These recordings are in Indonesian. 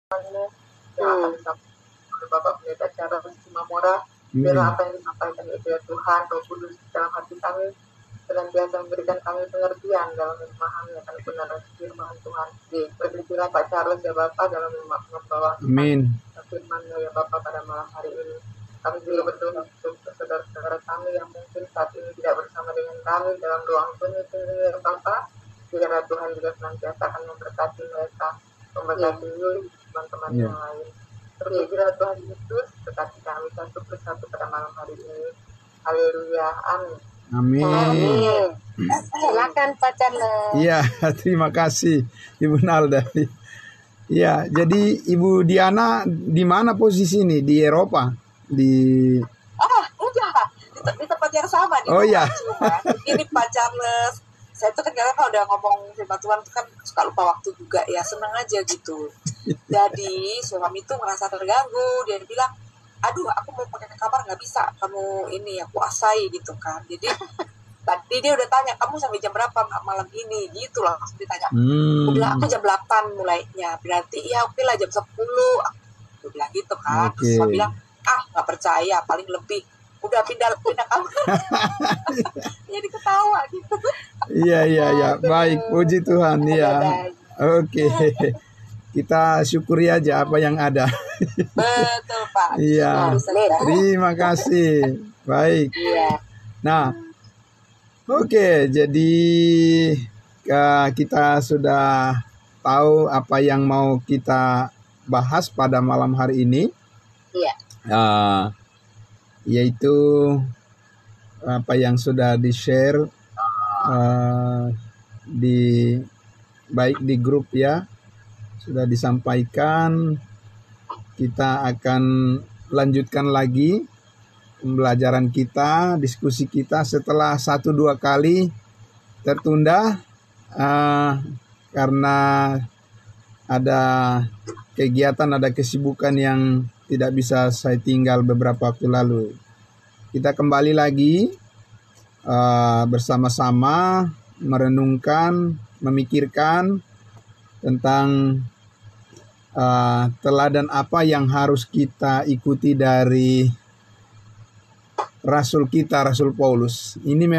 yang akan disampaikan oleh Bapak Pendeta Charles Simamora. Biarlah apa yang disampaikan itu ya Tuhan, Roh Kudus dalam hati kami senantiasa memberikan kami pengertian dalam memahami akan kebenaran firman Tuhan. Berkatilah Pak Charles ya Bapak dalam membawa firman ya Bapak pada malam hari ini. Kami juga berdoa untuk saudara-saudara kami yang mungkin saat ini tidak bersama dengan kami dalam ruang meeting ini ya Bapak. Kiranya Tuhan juga senantiasa akan memberkati mereka, memberkati teman-teman yang lain. Terpujilah Tuhan Yesus, berkati kami satu persatu pada malam hari ini. Haleluya, amin. Amin. Silakan Pak Charles. Iya, terima kasih Ibu Nalda. Iya, jadi Ibu Diana di mana posisi ini? Di Eropa? Enggak. Di tempat yang sama. Oh iya. Ini Pak Charles. Saya tuh kan kalau udah ngomong firman Tuhan tuh kan suka lupa waktu juga ya, seneng aja gitu. Jadi suami itu merasa terganggu, dia bilang, aduh aku mau pakai kamar nggak bisa, kamu ini ya kuasai gitu kan. Jadi tadi dia udah tanya, kamu sampai jam berapa malam ini gitu lah, langsung ditanya. Aku bilang aku jam 8 mulainya, berarti ya oke lah jam 10. Aku bilang gitu kan. Terus dia bilang, nggak percaya, paling lebih. Udah pindah kamar. Jadi ketawa gitu. Iya. Baik, puji Tuhan ya. Oke. Kita syukuri aja apa yang ada. Betul Pak. Iya. Terima kasih. Baik. Iya. Nah, oke. Jadi kita sudah tahu apa yang mau kita bahas pada malam hari ini. Iya. Yaitu apa yang sudah di-share baik di grup ya, sudah disampaikan. Kita akan lanjutkan lagi pembelajaran kita, diskusi kita setelah 1-2 kali tertunda karena ada kegiatan, ada kesibukan yang tidak bisa saya tinggal beberapa waktu lalu. Kita kembali lagi bersama-sama merenungkan, memikirkan tentang teladan apa yang harus kita ikuti dari Rasul kita, Rasul Paulus. Ini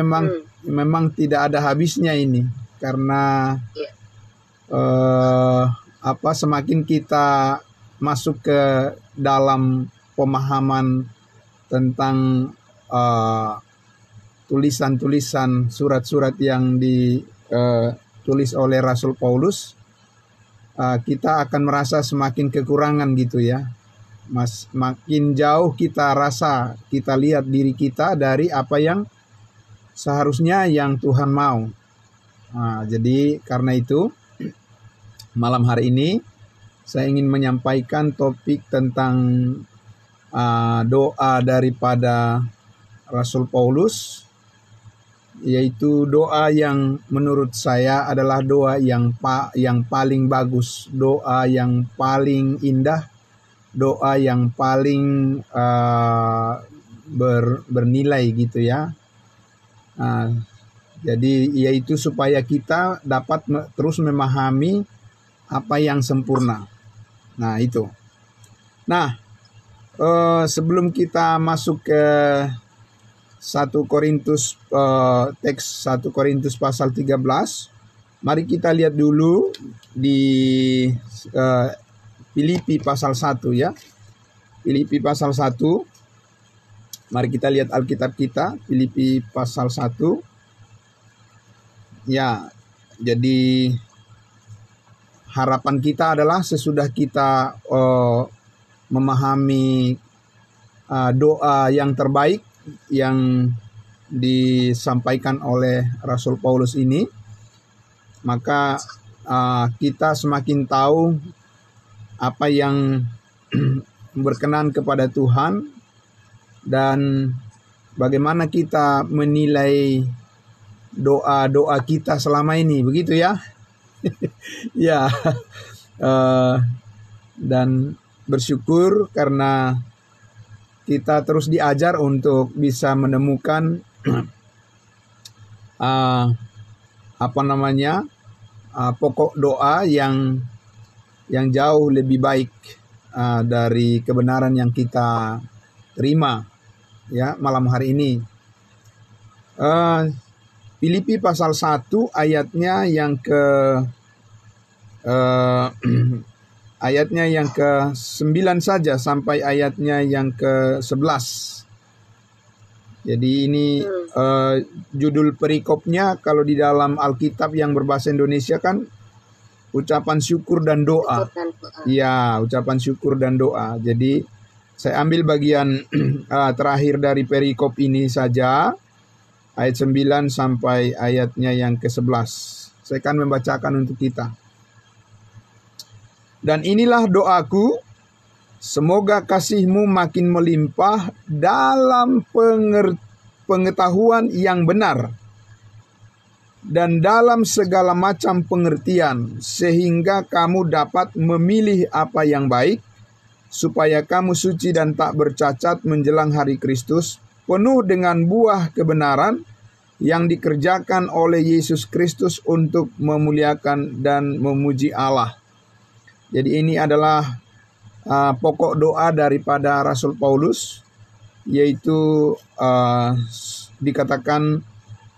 memang tidak ada habisnya ini, karena semakin kita masuk ke dalam pemahaman tentang tulisan-tulisan, surat-surat yang ditulis oleh Rasul Paulus, kita akan merasa semakin kekurangan gitu ya. Makin jauh kita rasa, kita lihat diri kita dari apa yang seharusnya yang Tuhan mau. Jadi karena itu malam hari ini saya ingin menyampaikan topik tentang doa daripada Rasul Paulus, yaitu doa yang menurut saya adalah doa yang paling bagus, doa yang paling indah, doa yang paling bernilai gitu ya. Jadi yaitu supaya kita dapat terus memahami apa yang sempurna. Nah itu. Nah sebelum kita masuk ke 1 Korintus teks 1 Korintus pasal 13, mari kita lihat dulu di Filipi pasal 1 ya. Filipi pasal 1. Mari kita lihat Alkitab kita, Filipi pasal 1. Ya, jadi harapan kita adalah sesudah kita memahami doa yang terbaik yang disampaikan oleh Rasul Paulus ini, maka kita semakin tahu apa yang berkenan kepada Tuhan dan bagaimana kita menilai doa-doa kita selama ini, begitu ya. Ya, dan bersyukur karena kita terus diajar untuk bisa menemukan pokok doa yang yang jauh lebih baik dari kebenaran yang kita terima ya malam hari ini. Filipi pasal 1 ayatnya yang ke ayatnya yang ke-9 saja sampai ayatnya yang ke-11. Jadi ini judul perikopnya kalau di dalam Alkitab yang berbahasa Indonesia kan ucapan syukur dan doa. Ya, ucapan syukur dan doa. Jadi saya ambil bagian terakhir dari perikop ini saja, ayat 9 sampai ayatnya yang ke-11. Saya akan membacakan untuk kita. Dan inilah doaku, semoga kasihmu makin melimpah dalam pengetahuan yang benar dan dalam segala macam pengertian, sehingga kamu dapat memilih apa yang baik, supaya kamu suci dan tak bercacat menjelang hari Kristus, penuh dengan buah kebenaran yang dikerjakan oleh Yesus Kristus untuk memuliakan dan memuji Allah. Jadi ini adalah pokok doa daripada Rasul Paulus, yaitu dikatakan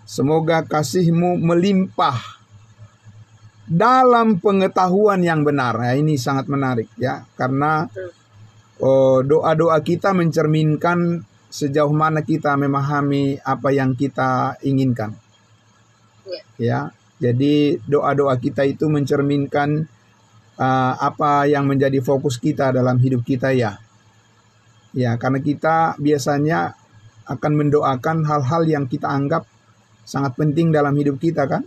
semoga kasihmu melimpah dalam pengetahuan yang benar. Nah, ini sangat menarik ya, karena doa-doa kita mencerminkan sejauh mana kita memahami apa yang kita inginkan. Ya, jadi doa-doa kita itu mencerminkan apa yang menjadi fokus kita dalam hidup kita ya. Ya, karena kita biasanya akan mendoakan hal-hal yang kita anggap sangat penting dalam hidup kita kan?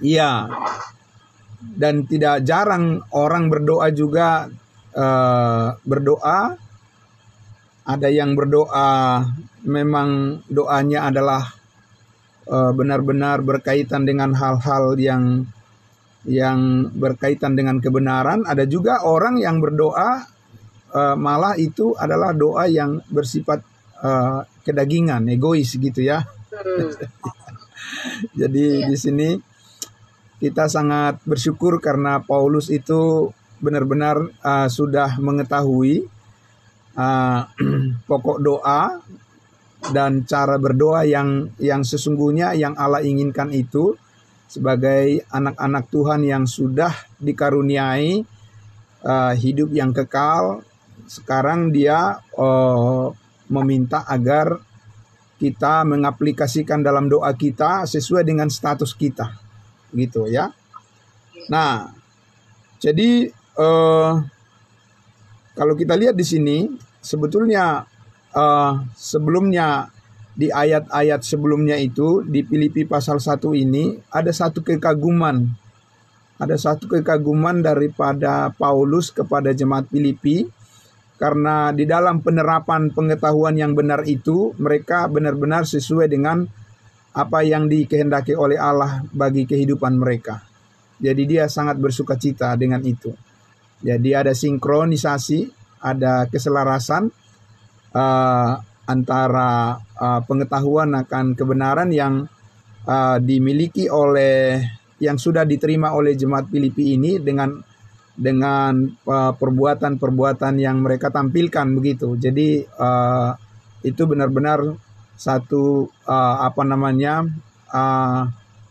Iya. Dan tidak jarang orang berdoa juga berdoa. Ada yang berdoa memang doanya adalah benar-benar berkaitan dengan hal-hal yang berkaitan dengan kebenaran. Ada juga orang yang berdoa malah itu adalah doa yang bersifat kedagingan, egois gitu ya. Jadi di sini kita sangat bersyukur karena Paulus itu benar-benar sudah mengetahui pokok doa dan cara berdoa yang sesungguhnya yang Allah inginkan itu. Sebagai anak-anak Tuhan yang sudah dikaruniai hidup yang kekal, sekarang dia meminta agar kita mengaplikasikan dalam doa kita sesuai dengan status kita, gitu ya. Nah, jadi kalau kita lihat di sini, sebetulnya sebelumnya di ayat-ayat sebelumnya itu di Filipi pasal 1 ini ada satu kekaguman. Ada satu kekaguman daripada Paulus kepada jemaat Filipi karena di dalam penerapan pengetahuan yang benar itu mereka benar-benar sesuai dengan apa yang dikehendaki oleh Allah bagi kehidupan mereka. Jadi dia sangat bersukacita dengan itu. Jadi ada sinkronisasi, ada keselarasan antara pengetahuan akan kebenaran yang dimiliki oleh yang sudah diterima oleh jemaat Filipi ini dengan perbuatan-perbuatan yang mereka tampilkan begitu. Jadi itu benar-benar satu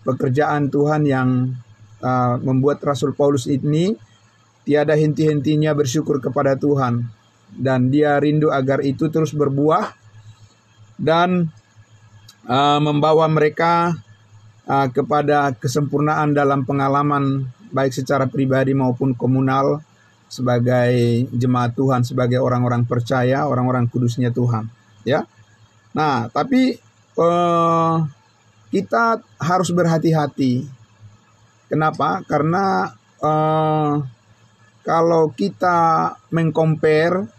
pekerjaan Tuhan yang membuat Rasul Paulus ini tiada henti-hentinya bersyukur kepada Tuhan, dan dia rindu agar itu terus berbuah dan membawa mereka kepada kesempurnaan dalam pengalaman baik secara pribadi maupun komunal sebagai jemaat Tuhan, sebagai orang-orang percaya, orang-orang kudusnya Tuhan. Ya, nah tapi kita harus berhati-hati. Kenapa? Karena kalau kita mengcompare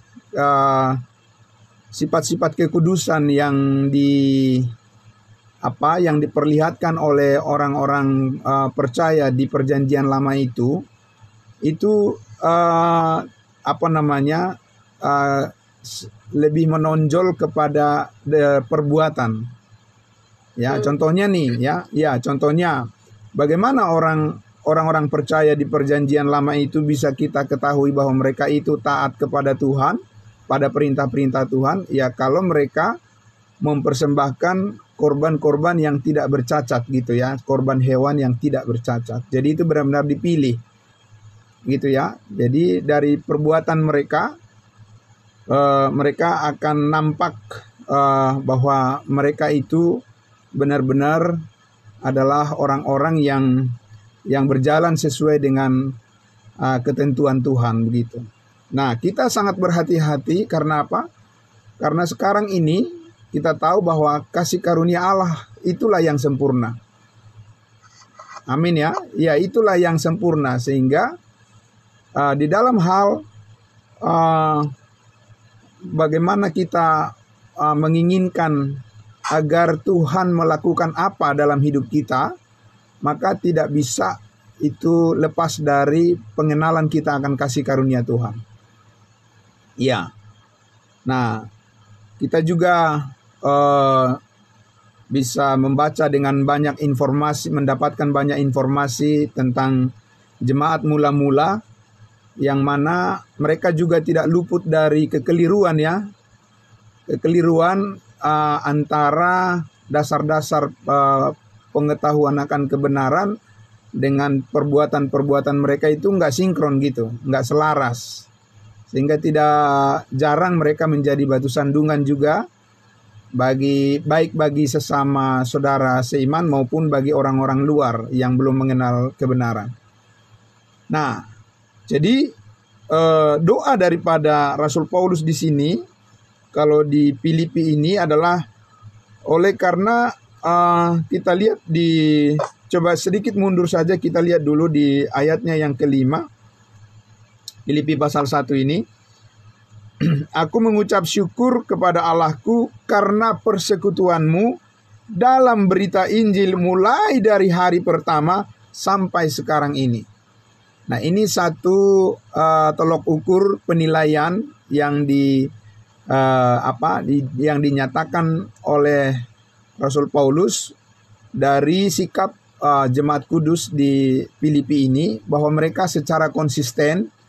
sifat-sifat kekudusan yang diperlihatkan oleh orang-orang percaya di perjanjian lama itu lebih menonjol kepada perbuatan. Ya, contohnya nih, contohnya bagaimana orang orang-orang percaya di perjanjian lama itu bisa kita ketahui bahwa mereka itu taat kepada Tuhan, pada perintah-perintah Tuhan, ya kalau mereka mempersembahkan korban-korban yang tidak bercacat gitu ya, korban hewan yang tidak bercacat. Jadi itu benar-benar dipilih gitu ya. Jadi dari perbuatan mereka, mereka akan nampak bahwa mereka itu benar-benar adalah orang-orang yang berjalan sesuai dengan ketentuan Tuhan begitu. Nah, kita sangat berhati-hati karena apa? Karena sekarang ini kita tahu bahwa kasih karunia Allah itulah yang sempurna. Amin ya. Ya, itulah yang sempurna sehingga di dalam hal bagaimana kita menginginkan agar Tuhan melakukan apa dalam hidup kita, maka tidak bisa itu lepas dari pengenalan kita akan kasih karunia Tuhan. Ya. Nah, kita juga bisa membaca dengan banyak informasi, mendapatkan banyak informasi tentang jemaat mula-mula yang mana mereka juga tidak luput dari kekeliruan ya. Kekeliruan antara dasar-dasar pengetahuan akan kebenaran dengan perbuatan-perbuatan mereka itu nggak sinkron gitu, nggak selaras. Sehingga tidak jarang mereka menjadi batu sandungan juga baik bagi sesama saudara seiman maupun bagi orang-orang luar yang belum mengenal kebenaran. Nah, jadi doa daripada Rasul Paulus di sini kalau di Filipi ini adalah oleh karena kita lihat coba sedikit mundur saja, kita lihat dulu di ayatnya yang kelima, Filipi pasal 1 ini. Aku mengucap syukur kepada Allahku karena persekutuanmu dalam berita Injil mulai dari hari pertama sampai sekarang ini. Nah, ini satu tolok ukur penilaian yang yang dinyatakan oleh Rasul Paulus dari sikap jemaat kudus di Filipi ini, bahwa mereka secara konsisten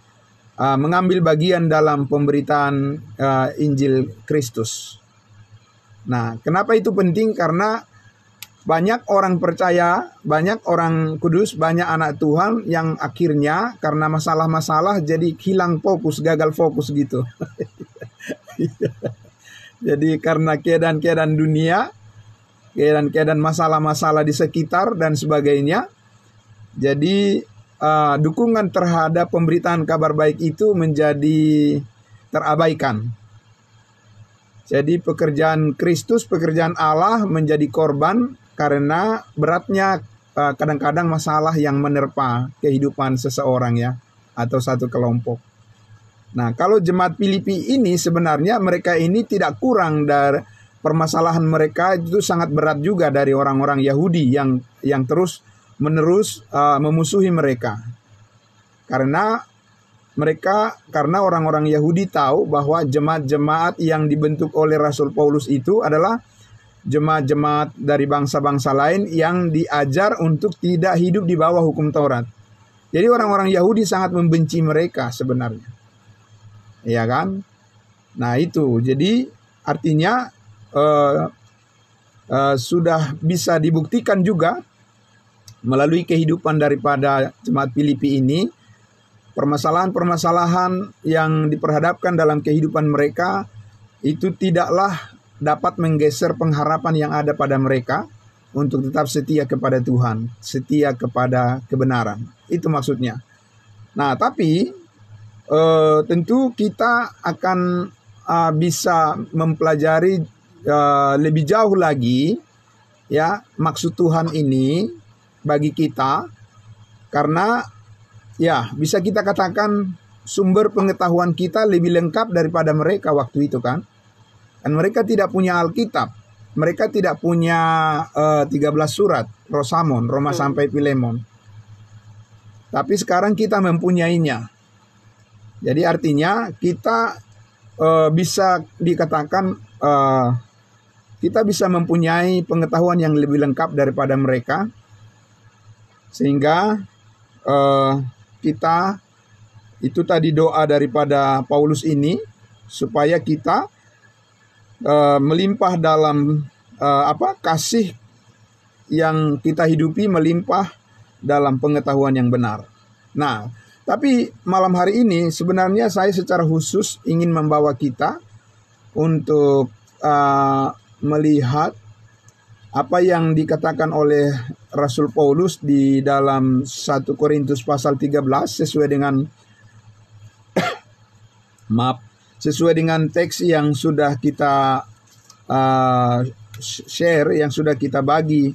mengambil bagian dalam pemberitaan Injil Kristus. Nah, kenapa itu penting? Karena banyak orang percaya, banyak orang kudus, banyak anak Tuhan yang akhirnya karena masalah-masalah jadi hilang fokus, gagal fokus gitu. Jadi karena keadaan-keadaan dunia, keadaan-keadaan masalah-masalah di sekitar dan sebagainya, jadi dukungan terhadap pemberitaan kabar baik itu menjadi terabaikan. Jadi pekerjaan Kristus, pekerjaan Allah menjadi korban karena beratnya kadang-kadang masalah yang menerpa kehidupan seseorang ya, atau satu kelompok. Nah, kalau jemaat Filipi ini sebenarnya mereka ini tidak kurang dari permasalahan mereka, itu sangat berat juga dari orang-orang Yahudi yang terus menerus memusuhi mereka. Karena orang-orang Yahudi tahu bahwa jemaat-jemaat yang dibentuk oleh Rasul Paulus itu adalah jemaat-jemaat dari bangsa-bangsa lain yang diajar untuk tidak hidup di bawah hukum Taurat. Jadi orang-orang Yahudi sangat membenci mereka sebenarnya. Ya kan? Nah itu, jadi artinya sudah bisa dibuktikan juga melalui kehidupan daripada jemaat Filipi ini, permasalahan-permasalahan yang diperhadapkan dalam kehidupan mereka itu tidaklah dapat menggeser pengharapan yang ada pada mereka untuk tetap setia kepada Tuhan, setia kepada kebenaran. Itu maksudnya. Nah, tapi tentu kita akan bisa mempelajari lebih jauh lagi ya maksud Tuhan ini bagi kita, karena ya bisa kita katakan sumber pengetahuan kita lebih lengkap daripada mereka waktu itu kan. Dan mereka tidak punya Alkitab, mereka tidak punya 13 surat Rosamon, Roma sampai Filemon. Tapi sekarang kita mempunyainya. Jadi artinya kita bisa dikatakan kita bisa mempunyai pengetahuan yang lebih lengkap daripada mereka. Sehingga kita, itu tadi doa daripada Paulus ini, supaya kita melimpah dalam kasih yang kita hidupi, melimpah dalam pengetahuan yang benar. Nah, tapi malam hari ini sebenarnya saya secara khusus ingin membawa kita untuk melihat apa yang dikatakan oleh Rasul Paulus di dalam 1 Korintus pasal 13 sesuai dengan sesuai dengan teks yang sudah kita share, yang sudah kita bagi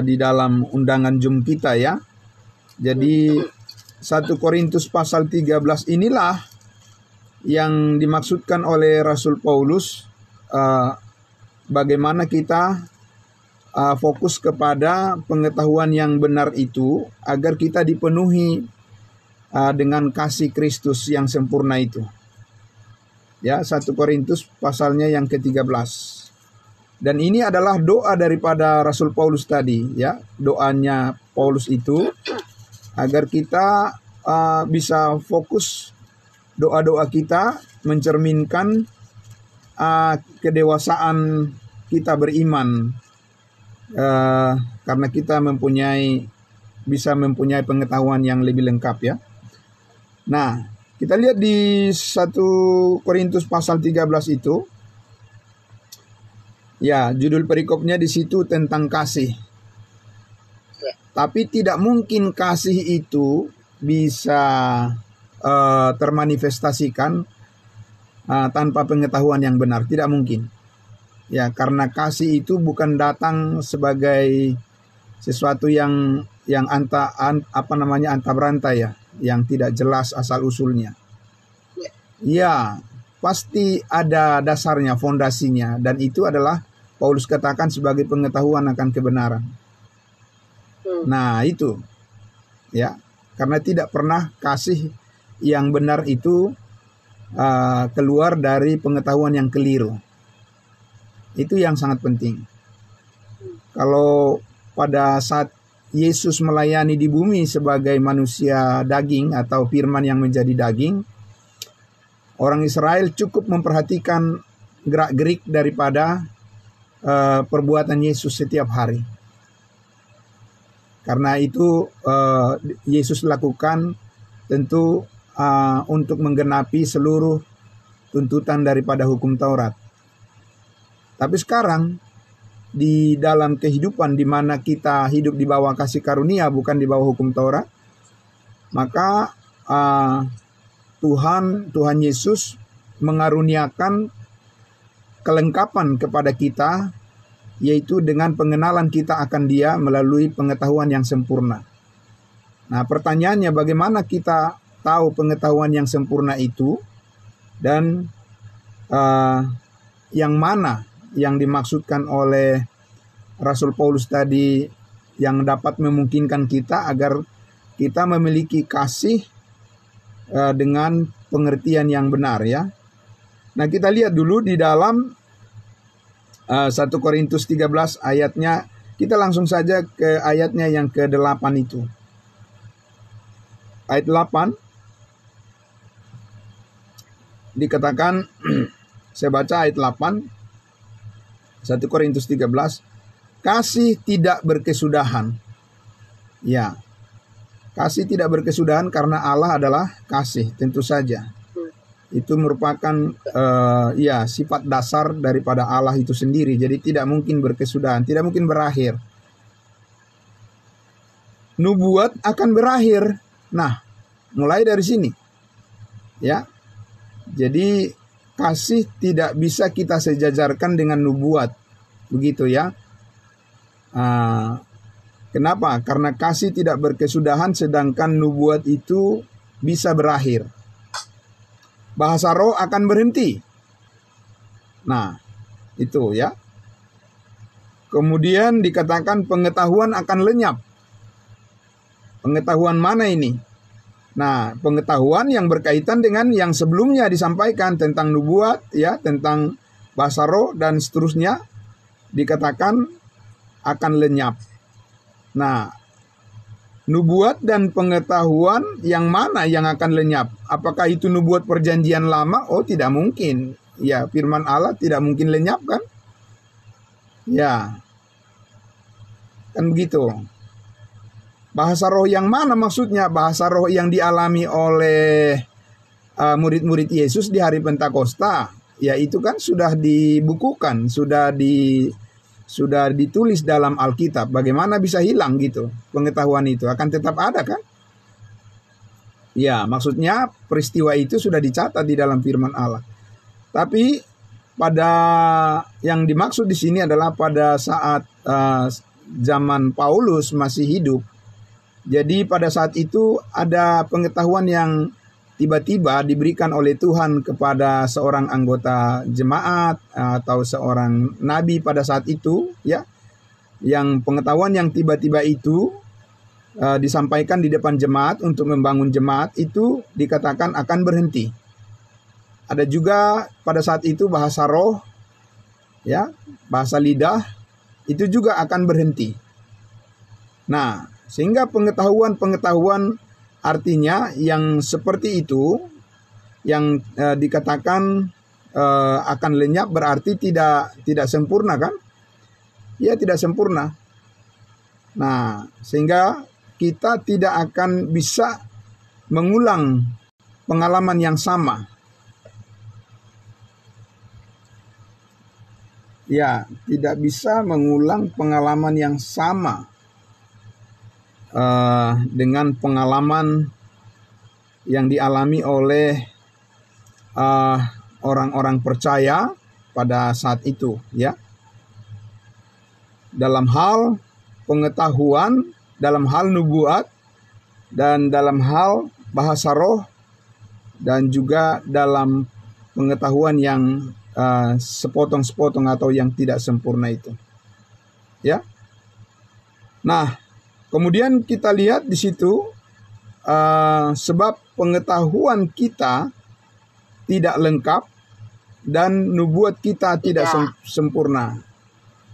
di dalam undangan Zoom kita ya. Jadi 1 Korintus pasal 13 inilah yang dimaksudkan oleh Rasul Paulus, bagaimana kita fokus kepada pengetahuan yang benar itu, agar kita dipenuhi dengan kasih Kristus yang sempurna itu. Ya, 1 Korintus pasalnya yang ke-13. Dan ini adalah doa daripada Rasul Paulus tadi, ya. Doanya Paulus itu agar kita bisa fokus doa-doa kita mencerminkan kedewasaan kita beriman, karena kita bisa mempunyai pengetahuan yang lebih lengkap ya. Nah, kita lihat di 1 Korintus pasal 13 itu. Ya, judul perikopnya di situ tentang kasih. Tapi tidak mungkin kasih itu bisa termanifestasikan tanpa pengetahuan yang benar. Tidak mungkin. Ya, karena kasih itu bukan datang sebagai sesuatu yang anta berantai ya, yang tidak jelas asal usulnya. Ya, pasti ada dasarnya, fondasinya, dan itu adalah Paulus katakan sebagai pengetahuan akan kebenaran. Nah, itu ya, karena tidak pernah kasih yang benar itu keluar dari pengetahuan yang keliru. Itu yang sangat penting. Kalau pada saat Yesus melayani di bumi sebagai manusia daging atau firman yang menjadi daging, orang Israel cukup memperhatikan gerak-gerik daripada perbuatan Yesus setiap hari. Karena itu Yesus lakukan tentu untuk menggenapi seluruh tuntutan daripada hukum Taurat. Tapi sekarang di dalam kehidupan di mana kita hidup di bawah kasih karunia, bukan di bawah hukum Taurat, maka Tuhan Yesus mengaruniakan kelengkapan kepada kita, yaitu dengan pengenalan kita akan Dia melalui pengetahuan yang sempurna. Nah, pertanyaannya bagaimana kita tahu pengetahuan yang sempurna itu, dan yang mana yang dimaksudkan oleh Rasul Paulus tadi yang dapat memungkinkan kita agar kita memiliki kasih dengan pengertian yang benar ya. Nah, kita lihat dulu di dalam 1 Korintus 13 ayatnya. Kita langsung saja ke ayatnya yang ke-8 itu. Ayat 8 dikatakan, saya baca ayat 8, 1 Korintus 13, kasih tidak berkesudahan. Ya, kasih tidak berkesudahan karena Allah adalah kasih, tentu saja. Itu merupakan sifat dasar daripada Allah itu sendiri. Jadi tidak mungkin berkesudahan, tidak mungkin berakhir. Nubuat akan berakhir. Nah, mulai dari sini. Ya. Jadi kasih tidak bisa kita sejajarkan dengan nubuat. Begitu ya. Kenapa? Karena kasih tidak berkesudahan sedangkan nubuat itu bisa berakhir. Bahasa roh akan berhenti. Nah, itu ya. Kemudian dikatakan pengetahuan akan lenyap. Pengetahuan mana ini? Nah, pengetahuan yang berkaitan dengan yang sebelumnya disampaikan tentang nubuat, ya, tentang bahasa roh dan seterusnya, dikatakan akan lenyap. Nah, nubuat dan pengetahuan yang mana yang akan lenyap? Apakah itu nubuat perjanjian lama? Oh, tidak mungkin. Ya, firman Allah tidak mungkin lenyap kan? Ya, kan begitu. Bahasa roh yang mana maksudnya? Bahasa roh yang dialami oleh murid-murid Yesus di hari Pentakosta. Ya, itu kan sudah dibukukan, sudah ditulis dalam Alkitab. Bagaimana bisa hilang gitu? Pengetahuan itu akan tetap ada kan? Ya, maksudnya peristiwa itu sudah dicatat di dalam firman Allah. Tapi pada yang dimaksud di sini adalah pada saat zaman Paulus masih hidup. Jadi pada saat itu ada pengetahuan yang tiba-tiba diberikan oleh Tuhan kepada seorang anggota jemaat atau seorang nabi pada saat itu, ya, yang pengetahuan yang tiba-tiba itu disampaikan di depan jemaat untuk membangun jemaat itu dikatakan akan berhenti. Ada juga pada saat itu bahasa roh, ya, bahasa lidah itu juga akan berhenti. Nah, sehingga pengetahuan artinya yang seperti itu, yang dikatakan akan lenyap berarti tidak sempurna kan? Ya, tidak sempurna. Nah, sehingga kita tidak akan bisa mengulang pengalaman yang sama. Ya, tidak bisa mengulang pengalaman yang sama dengan pengalaman yang dialami oleh orang-orang percaya pada saat itu, ya. Dalam hal pengetahuan, dalam hal nubuat, dan dalam hal bahasa roh, dan juga dalam pengetahuan yang sepotong-sepotong atau yang tidak sempurna itu, ya. Nah, kemudian kita lihat di situ sebab pengetahuan kita tidak lengkap dan nubuat kita tidak sempurna.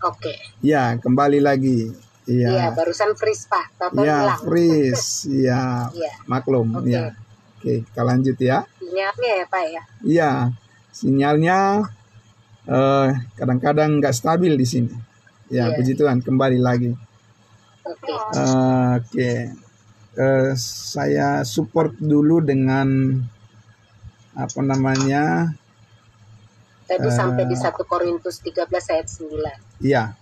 Oke. Ya, kembali lagi. Iya, barusan freeze Pak. Bapak ya, bilang. freeze. Ya, maklum. Oke. Ya. Oke, kita lanjut ya. Sinyalnya ya Pak ya. Iya, sinyalnya kadang-kadang nggak stabil di sini. Ya, puji Tuhan, kembali lagi. Oke. Saya support dulu dengan apa namanya? Tadi sampai di 1 Korintus 13 ayat 9. Iya.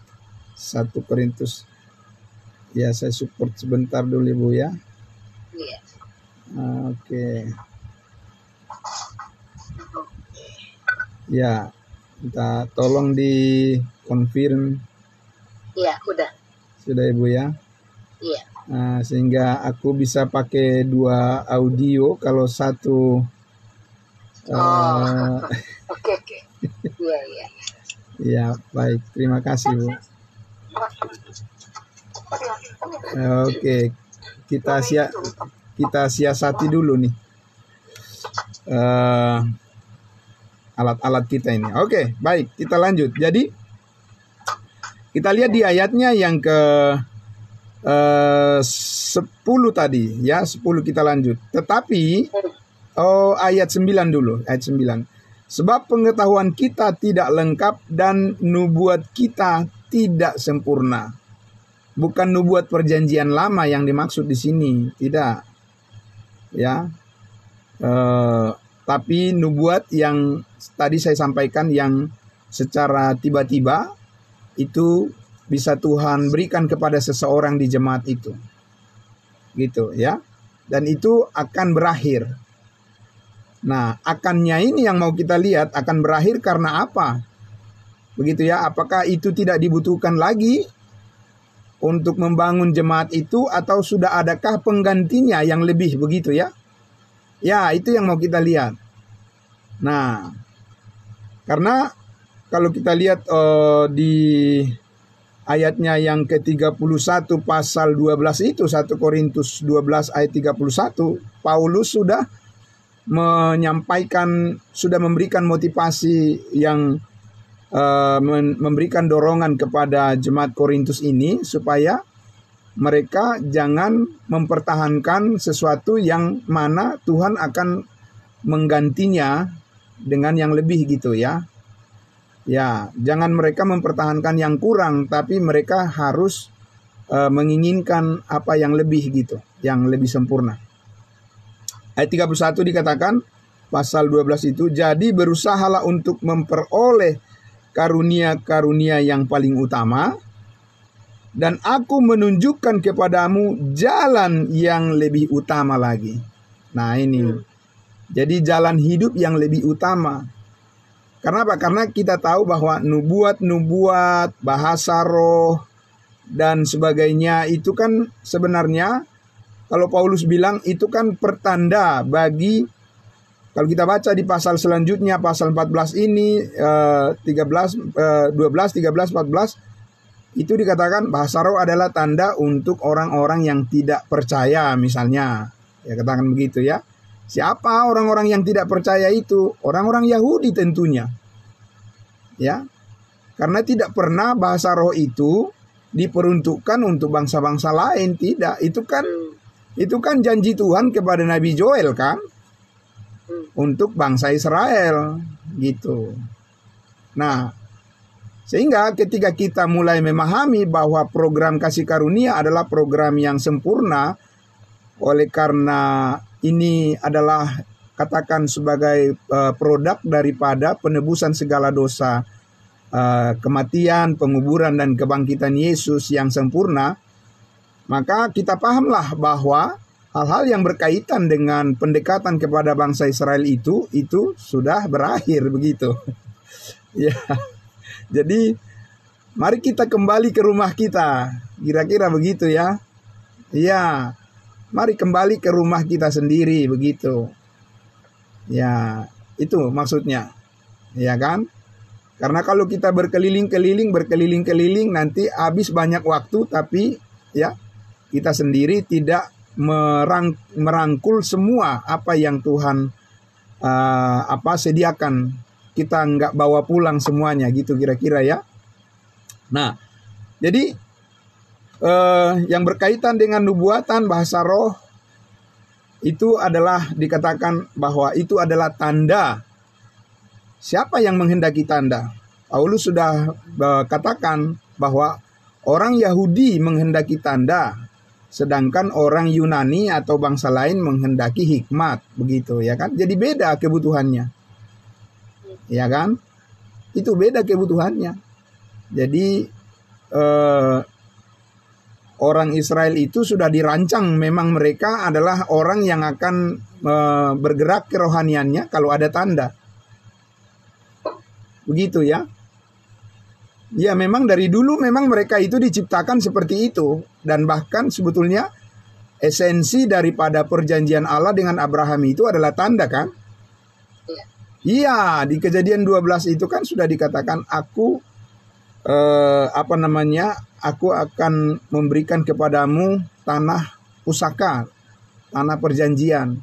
1 Korintus. Ya, saya support sebentar dulu Ibu ya. Iya. Oke. Ya, kita tolong di confirm. Iya, udah. Sudah Ibu ya? Iya. Sehingga aku bisa pakai 2 audio kalau satu. Oke. Iya. Ya, baik. Terima kasih Bu. Oke, kita siasati dulu nih alat-alat kita ini. Oke, baik. Kita lanjut. Jadi kita lihat di ayatnya yang ke 10 tadi, ya, 10 kita lanjut. Tetapi ayat 9 dulu, ayat 9. Sebab pengetahuan kita tidak lengkap dan nubuat kita tidak sempurna. Bukan nubuat perjanjian lama yang dimaksud di sini, tidak. Ya. Tapi nubuat yang tadi saya sampaikan yang secara tiba-tiba itu bisa Tuhan berikan kepada seseorang di jemaat itu. Gitu ya. Dan itu akan berakhir. Nah, akannya ini yang mau kita lihat akan berakhir karena apa? Begitu ya, apakah itu tidak dibutuhkan lagi untuk membangun jemaat itu atau sudah adakah penggantinya yang lebih begitu ya? Ya, itu yang mau kita lihat. Nah, karena kalau kita lihat di ayatnya yang ke-31 pasal 12 itu, 1 Korintus 12 ayat 31, Paulus sudah menyampaikan, sudah memberikan motivasi yang memberikan dorongan kepada jemaat Korintus ini supaya mereka jangan mempertahankan sesuatu yang mana Tuhan akan menggantinya dengan yang lebih gitu ya. Ya, jangan mereka mempertahankan yang kurang, tapi mereka harus menginginkan apa yang lebih gitu, yang lebih sempurna. Ayat 31 dikatakan, pasal 12 itu, jadi berusahalah untuk memperoleh karunia-karunia yang paling utama, dan aku menunjukkan kepadamu jalan yang lebih utama lagi. Nah ini, jadi jalan hidup yang lebih utama. Karena apa? Karena kita tahu bahwa nubuat, bahasa roh, dan sebagainya itu kan sebenarnya, kalau Paulus bilang itu kan pertanda bagi, kalau kita baca di pasal selanjutnya, pasal 14 ini, 12, 13, 14, itu dikatakan bahasa roh adalah tanda untuk orang-orang yang tidak percaya misalnya. Ya katakan begitu ya. Siapa orang-orang yang tidak percaya itu? Orang-orang Yahudi tentunya. Ya. Karena tidak pernah bahasa roh itu diperuntukkan untuk bangsa-bangsa lain, tidak. Itu kan janji Tuhan kepada Nabi Joel kan? Untuk bangsa Israel gitu. Nah, sehingga ketika kita mulai memahami bahwa program kasih karunia adalah program yang sempurna, oleh karena ini adalah katakan sebagai produk daripada penebusan segala dosa, kematian, penguburan, dan kebangkitan Yesus yang sempurna, maka kita pahamlah bahwa hal-hal yang berkaitan dengan pendekatan kepada bangsa Israel itu sudah berakhir begitu. Ya. Jadi mari kita kembali ke rumah kita. Kira-kira begitu ya. Ya. Mari kembali ke rumah kita sendiri begitu. Ya, itu maksudnya. Ya kan? Karena kalau kita berkeliling-keliling nanti habis banyak waktu, tapi ya kita sendiri tidak merangkul semua apa yang Tuhan sediakan. Kita nggak bawa pulang semuanya gitu kira-kira ya. Nah, jadi yang berkaitan dengan nubuatan, bahasa roh, itu adalah dikatakan bahwa itu adalah tanda. Siapa yang menghendaki tanda? Paulus sudah katakan bahwa orang Yahudi menghendaki tanda, sedangkan orang Yunani atau bangsa lain menghendaki hikmat, begitu ya kan? Jadi beda kebutuhannya, ya kan? Itu beda kebutuhannya. Jadi orang Israel itu sudah dirancang, memang mereka adalah orang yang akan bergerak kerohaniannya kalau ada tanda. Begitu ya. Ya memang dari dulu memang mereka itu diciptakan seperti itu. Dan bahkan sebetulnya esensi daripada perjanjian Allah dengan Abraham itu adalah tanda kan? Iya, di Kejadian 12 itu kan sudah dikatakan aku aku akan memberikan kepadamu tanah pusaka, tanah perjanjian.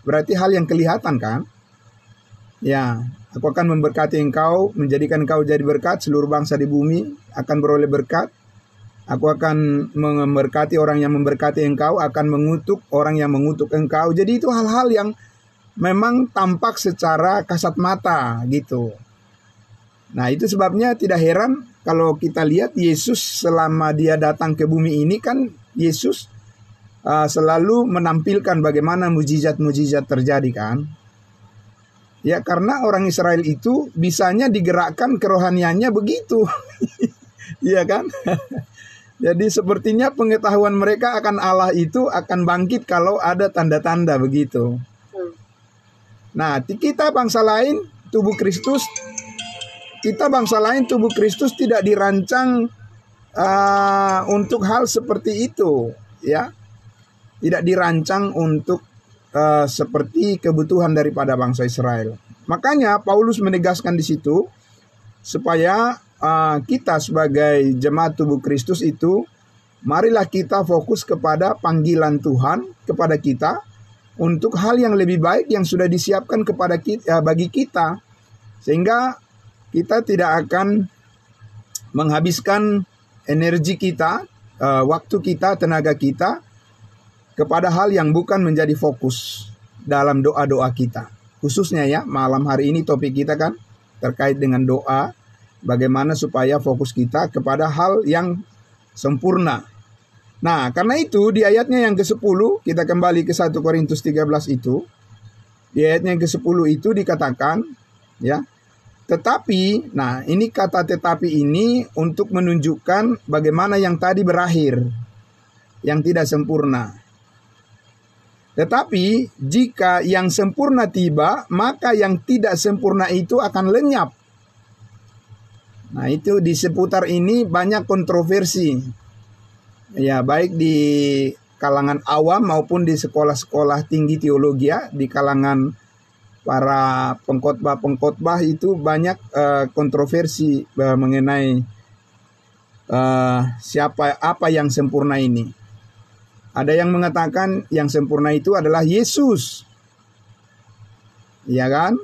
Berarti hal yang kelihatan kan? Ya, aku akan memberkati engkau, menjadikan engkau jadi berkat, seluruh bangsa di bumi akan beroleh berkat. Aku akan memberkati orang yang memberkati engkau, akan mengutuk orang yang mengutuk engkau. Jadi itu hal-hal yang memang tampak secara kasat mata gitu. Nah itu sebabnya tidak heran kalau kita lihat Yesus selama dia datang ke bumi ini kan Yesus selalu menampilkan bagaimana mujizat-mujizat terjadi kan. Ya karena orang Israel itu bisanya digerakkan kerohaniannya begitu. Iya kan? Jadi sepertinya pengetahuan mereka akan Allah itu akan bangkit kalau ada tanda-tanda begitu. Nah, kita bangsa lain tubuh Kristus tidak dirancang untuk hal seperti itu, ya. Tidak dirancang untuk seperti kebutuhan daripada bangsa Israel. Makanya Paulus menegaskan di situ supaya kita sebagai jemaat tubuh Kristus itu, marilah kita fokus kepada panggilan Tuhan kepada kita untuk hal yang lebih baik yang sudah disiapkan kepada kita, bagi kita, sehingga kita tidak akan menghabiskan energi kita waktu kita, tenaga kita kepada hal yang bukan menjadi fokus dalam doa-doa kita. Khususnya ya, malam hari ini topik kita kan terkait dengan doa, bagaimana supaya fokus kita kepada hal yang sempurna. Nah, karena itu di ayatnya yang ke-10, kita kembali ke 1 Korintus 13 itu. Di ayatnya yang ke-10 itu dikatakan, ya, tetapi, nah ini kata tetapi ini untuk menunjukkan bagaimana yang tadi berakhir, yang tidak sempurna. Tetapi jika yang sempurna tiba, maka yang tidak sempurna itu akan lenyap. Nah, itu di seputar ini banyak kontroversi. Ya, baik di kalangan awam maupun di sekolah-sekolah tinggi teologi, ya, di kalangan para pengkhotbah itu banyak kontroversi mengenai apa yang sempurna ini. Ada yang mengatakan yang sempurna itu adalah Yesus. Ya kan?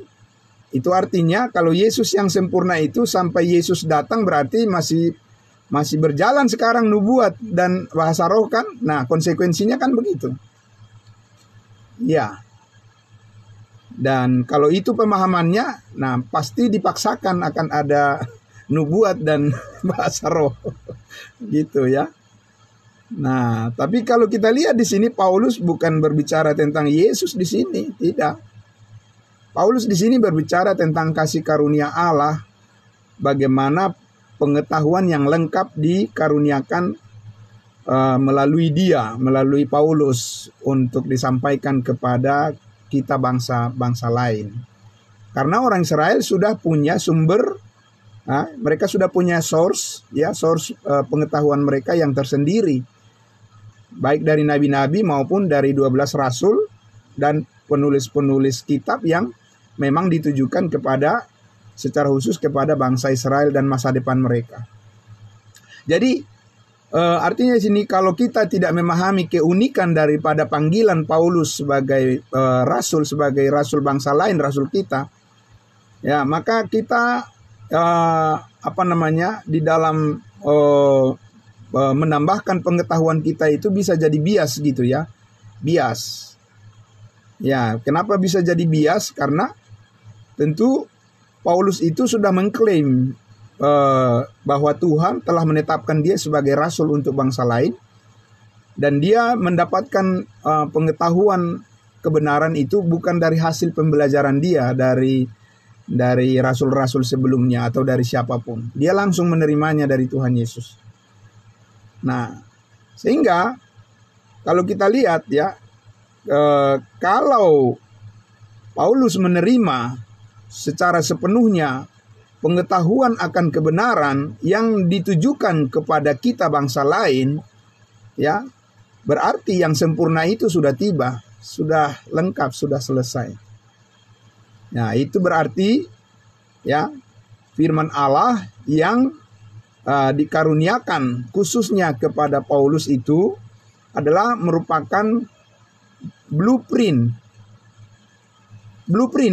Itu artinya kalau Yesus yang sempurna itu sampai Yesus datang berarti masih berjalan sekarang nubuat dan bahasa roh kan? Nah, konsekuensinya kan begitu. Ya. Dan kalau itu pemahamannya, nah pasti dipaksakan akan ada nubuat dan bahasa roh. Gitu ya. Nah, tapi kalau kita lihat di sini Paulus bukan berbicara tentang Yesus di sini, tidak. Paulus di sini berbicara tentang kasih karunia Allah, bagaimana pengetahuan yang lengkap dikaruniakan melalui dia, melalui Paulus untuk disampaikan kepada kita bangsa-bangsa lain. Karena orang Israel sudah punya sumber, mereka sudah punya source pengetahuan mereka yang tersendiri. Baik dari nabi-nabi maupun dari 12 rasul dan penulis-penulis kitab yang memang ditujukan secara khusus kepada bangsa Israel dan masa depan mereka. Jadi artinya di sini kalau kita tidak memahami keunikan daripada panggilan Paulus sebagai rasul, sebagai rasul bangsa lain, rasul kita, ya maka kita di dalam menambahkan pengetahuan kita itu bisa jadi bias gitu ya. Bias. Ya, kenapa bisa jadi bias? Karena tentu Paulus itu sudah mengklaim bahwa Tuhan telah menetapkan dia sebagai rasul untuk bangsa lain. Dan dia mendapatkan pengetahuan kebenaran itu bukan dari hasil pembelajaran dia dari rasul-rasul sebelumnya atau dari siapapun. Dia langsung menerimanya dari Tuhan Yesus. Nah, sehingga kalau kita lihat ya, kalau Paulus menerima secara sepenuhnya pengetahuan akan kebenaran yang ditujukan kepada kita bangsa lain, ya, berarti yang sempurna itu sudah tiba, sudah lengkap, sudah selesai. Nah, itu berarti ya firman Allah yang dikaruniakan khususnya kepada Paulus itu adalah merupakan blueprint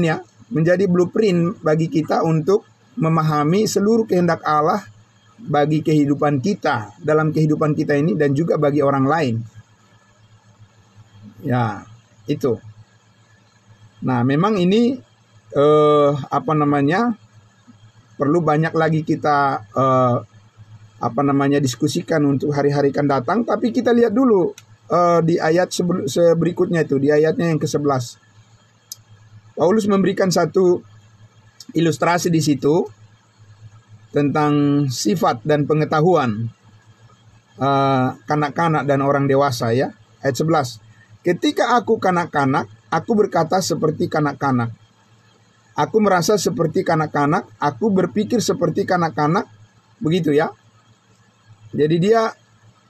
ya, menjadi blueprint bagi kita untuk memahami seluruh kehendak Allah bagi kehidupan kita, dalam kehidupan kita ini dan juga bagi orang lain. Ya, itu. Nah, memang ini perlu banyak lagi kita diskusikan untuk hari-hari akan datang. Tapi kita lihat dulu di ayat berikutnya itu, di ayatnya yang ke-11. Paulus memberikan satu ilustrasi di situ tentang sifat dan pengetahuan kanak-kanak dan orang dewasa ya. Ayat 11. Ketika aku kanak-kanak, aku berkata seperti kanak-kanak. Aku merasa seperti kanak-kanak, aku berpikir seperti kanak-kanak. Begitu ya. Jadi dia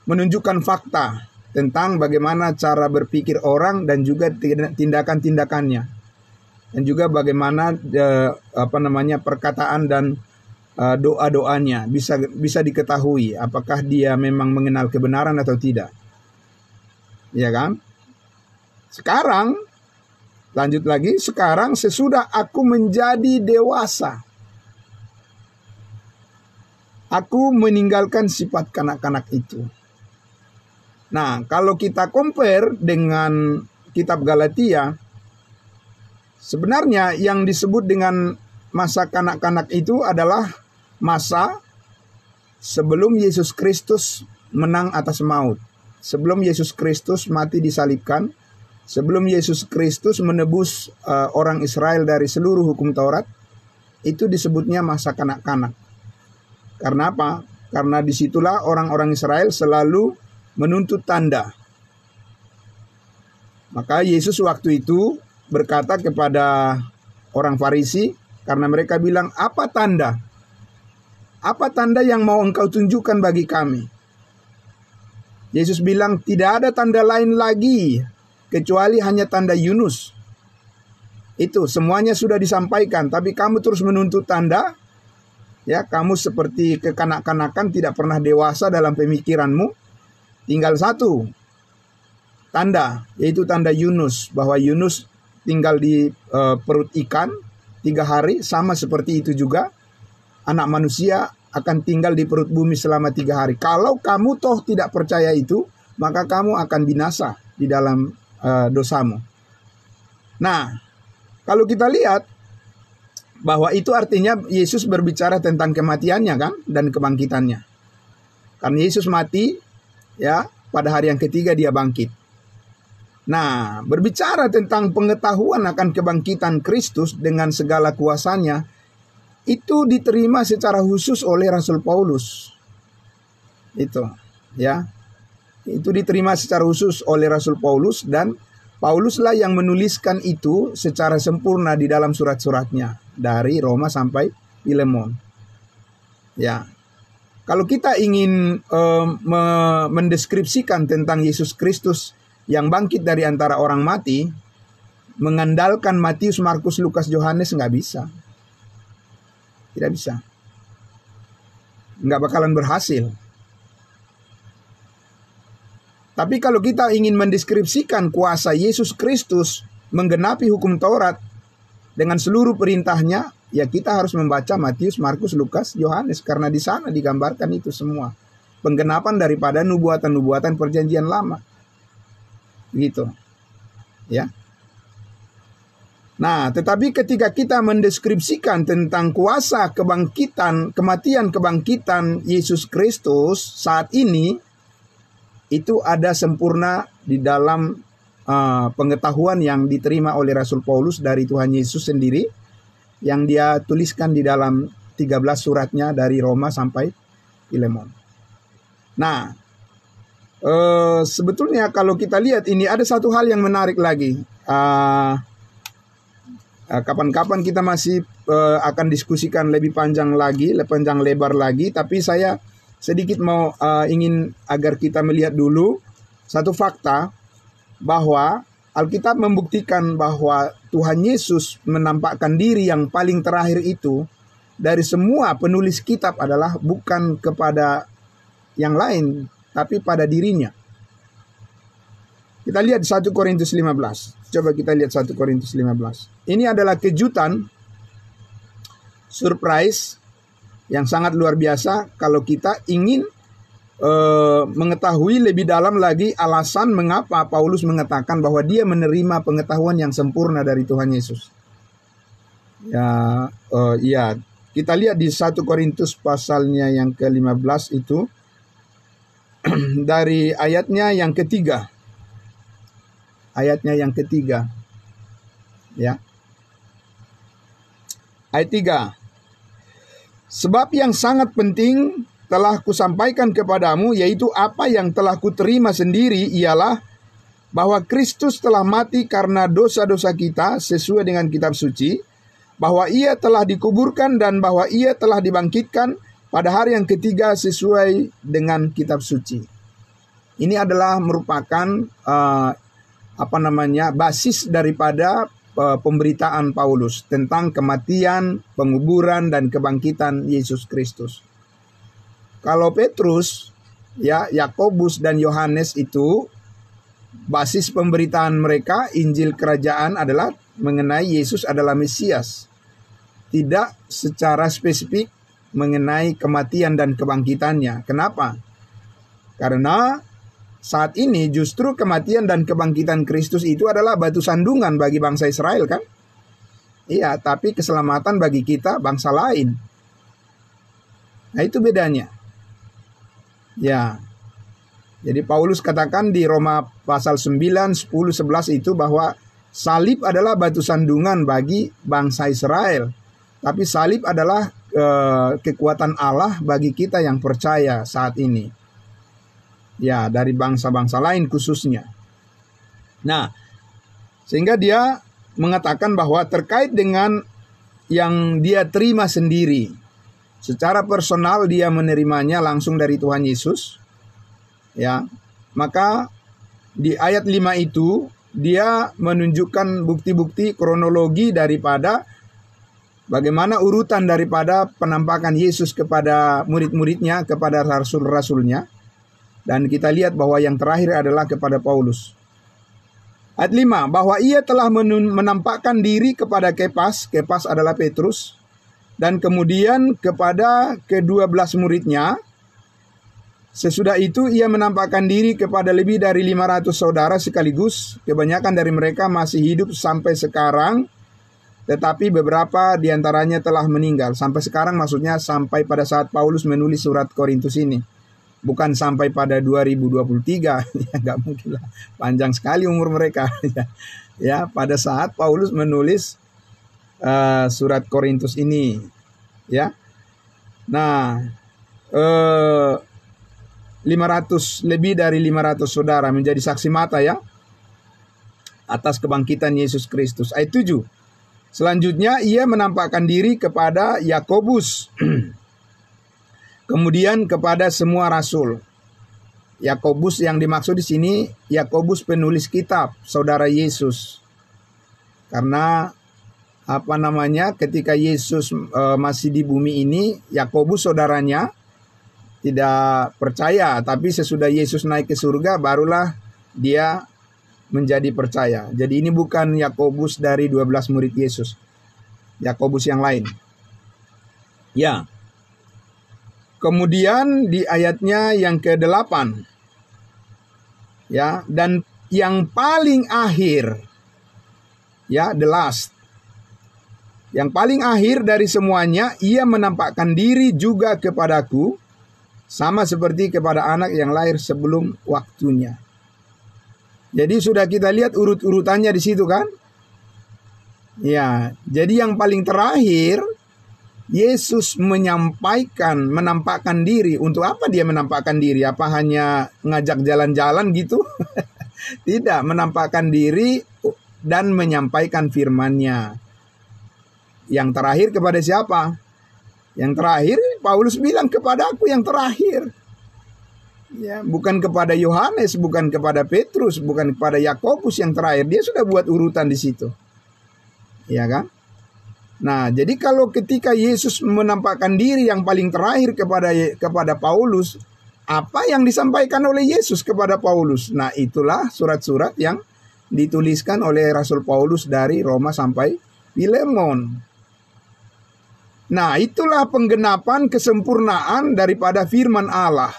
menunjukkan fakta tentang bagaimana cara berpikir orang dan juga tindakan-tindakannya. Dan juga bagaimana perkataan dan doa-doanya bisa diketahui apakah dia memang mengenal kebenaran atau tidak. Ya kan? Sekarang lanjut lagi, sekarang sesudah aku menjadi dewasa, aku meninggalkan sifat kanak-kanak itu. Nah, kalau kita compare dengan kitab Galatia, sebenarnya yang disebut dengan masa kanak-kanak itu adalah masa sebelum Yesus Kristus menang atas maut. Sebelum Yesus Kristus mati disalibkan, sebelum Yesus Kristus menebus orang Israel dari seluruh hukum Taurat, itu disebutnya masa kanak-kanak. Karena apa? Karena disitulah orang-orang Israel selalu menuntut tanda. Maka Yesus waktu itu berkata kepada orang Farisi, karena mereka bilang, apa tanda? Apa tanda yang mau engkau tunjukkan bagi kami? Yesus bilang, tidak ada tanda lain lagi, kecuali hanya tanda Yunus. Itu semuanya sudah disampaikan, tapi kamu terus menuntut tanda. Ya, kamu seperti kekanak-kanakan, tidak pernah dewasa dalam pemikiranmu. Tinggal satu tanda, yaitu tanda Yunus, bahwa Yunus tinggal di perut ikan 3 hari, sama seperti itu juga anak manusia akan tinggal di perut bumi selama 3 hari. Kalau kamu toh tidak percaya itu, maka kamu akan binasa di dalam dosamu. Nah, kalau kita lihat bahwa itu artinya Yesus berbicara tentang kematiannya kan, dan kebangkitannya. Karena Yesus mati, ya, pada hari yang ketiga dia bangkit. Nah, berbicara tentang pengetahuan akan kebangkitan Kristus dengan segala kuasanya, itu diterima secara khusus oleh Rasul Paulus. Itu, ya. Itu diterima secara khusus oleh Rasul Paulus, dan Pauluslah yang menuliskan itu secara sempurna di dalam surat-suratnya dari Roma sampai Filemon. Ya. Kalau kita ingin mendeskripsikan tentang Yesus Kristus yang bangkit dari antara orang mati, mengandalkan Matius, Markus, Lukas, Yohanes nggak bisa. Tidak bisa. Nggak bakalan berhasil. Tapi kalau kita ingin mendeskripsikan kuasa Yesus Kristus menggenapi hukum Taurat dengan seluruh perintahnya, ya kita harus membaca Matius, Markus, Lukas, Yohanes, karena di sana digambarkan itu semua. Penggenapan daripada nubuatan-nubuatan perjanjian lama. Gitu. Ya. Nah, tetapi ketika kita mendeskripsikan tentang kuasa kebangkitan, kematian kebangkitan Yesus Kristus saat ini, itu ada sempurna di dalam pengetahuan yang diterima oleh Rasul Paulus dari Tuhan Yesus sendiri, yang dia tuliskan di dalam 13 suratnya dari Roma sampai Filemon. Nah, sebetulnya kalau kita lihat ini ada satu hal yang menarik lagi. Kapan-kapan kita masih akan diskusikan lebih panjang lebar lagi, tapi saya sedikit mau ingin agar kita melihat dulu satu fakta, bahwa Alkitab membuktikan bahwa Tuhan Yesus menampakkan diri yang paling terakhir itu dari semua penulis kitab adalah bukan kepada yang lain, tapi pada dirinya. Kita lihat 1 Korintus 15. Coba kita lihat 1 Korintus 15. Ini adalah kejutan, surprise yang sangat luar biasa kalau kita ingin mengetahui lebih dalam lagi alasan mengapa Paulus mengatakan bahwa dia menerima pengetahuan yang sempurna dari Tuhan Yesus. Ya, kita lihat di 1 Korintus pasalnya yang ke-15 itu dari ayatnya yang ketiga. Ayatnya yang ketiga. Ya. Ayat 3. Sebab yang sangat penting telah kusampaikan kepadamu, yaitu apa yang telah kuterima sendiri, ialah bahwa Kristus telah mati karena dosa-dosa kita sesuai dengan kitab suci, bahwa ia telah dikuburkan dan bahwa ia telah dibangkitkan pada hari yang ketiga sesuai dengan kitab suci. Ini adalah merupakan basis daripada pemberitaan Paulus tentang kematian, penguburan dan kebangkitan Yesus Kristus. Kalau Petrus, Yakobus dan Yohanes itu basis pemberitaan mereka Injil Kerajaan adalah mengenai Yesus adalah Mesias. Tidak secara spesifik mengenai kematian dan kebangkitannya. Kenapa? Karena saat ini justru kematian dan kebangkitan Kristus itu adalah batu sandungan bagi bangsa Israel kan? Iya, tapi keselamatan bagi kita bangsa lain. Nah, itu bedanya. Ya. Jadi Paulus katakan di Roma pasal 9, 10, 11 itu bahwa salib adalah batu sandungan bagi bangsa Israel. Tapi salib adalah kekuatan Allah bagi kita yang percaya saat ini. Ya, dari bangsa-bangsa lain khususnya. Nah, sehingga dia mengatakan bahwa terkait dengan yang dia terima sendiri, secara personal dia menerimanya langsung dari Tuhan Yesus. Ya, maka di ayat 5 itu dia menunjukkan bukti-bukti kronologi daripada bagaimana urutan daripada penampakan Yesus kepada murid-muridnya, kepada rasul-rasulnya. Dan kita lihat bahwa yang terakhir adalah kepada Paulus. Ayat 5, bahwa ia telah menampakkan diri kepada Kepas, Kepas adalah Petrus, dan kemudian kepada ke-12 muridnya. Sesudah itu ia menampakkan diri kepada lebih dari 500 saudara sekaligus. Kebanyakan dari mereka masih hidup sampai sekarang, tetapi beberapa diantaranya telah meninggal. Sampai sekarang maksudnya sampai pada saat Paulus menulis surat Korintus ini. Bukan sampai pada 2023, ya nggak mungkin lah, panjang sekali umur mereka. Ya, pada saat Paulus menulis surat Korintus ini, ya. Nah, 500 lebih dari 500 saudara menjadi saksi mata ya atas kebangkitan Yesus Kristus. Ayat 7. Selanjutnya ia menampakkan diri kepada Yakobus. Kemudian kepada semua rasul. Yakobus yang dimaksud di sini Yakobus penulis kitab, saudara Yesus. Karena ketika Yesus masih di bumi ini, Yakobus saudaranya tidak percaya, tapi sesudah Yesus naik ke surga barulah dia menjadi percaya. Jadi ini bukan Yakobus dari 12 murid Yesus. Yakobus yang lain. Ya. Kemudian di ayatnya yang ke-8. Ya, dan yang paling akhir, ya, the last. Yang paling akhir dari semuanya, ia menampakkan diri juga kepadaku, sama seperti kepada anak yang lahir sebelum waktunya. Jadi sudah kita lihat urut-urutannya di situ kan? Ya, jadi yang paling terakhir Yesus menampakkan diri. Untuk apa dia menampakkan diri? Apa hanya ngajak jalan-jalan gitu? Tidak, menampakkan diri dan menyampaikan firman-Nya. Yang terakhir kepada siapa? Yang terakhir Paulus bilang kepada aku yang terakhir. Ya, bukan kepada Yohanes, bukan kepada Petrus, bukan kepada Yakobus yang terakhir. Dia sudah buat urutan di situ. Ya kan? Nah, jadi kalau ketika Yesus menampakkan diri yang paling terakhir kepada Paulus, apa yang disampaikan oleh Yesus kepada Paulus? Nah, itulah surat-surat yang dituliskan oleh Rasul Paulus dari Roma sampai Filemon. Nah, itulah penggenapan kesempurnaan daripada firman Allah.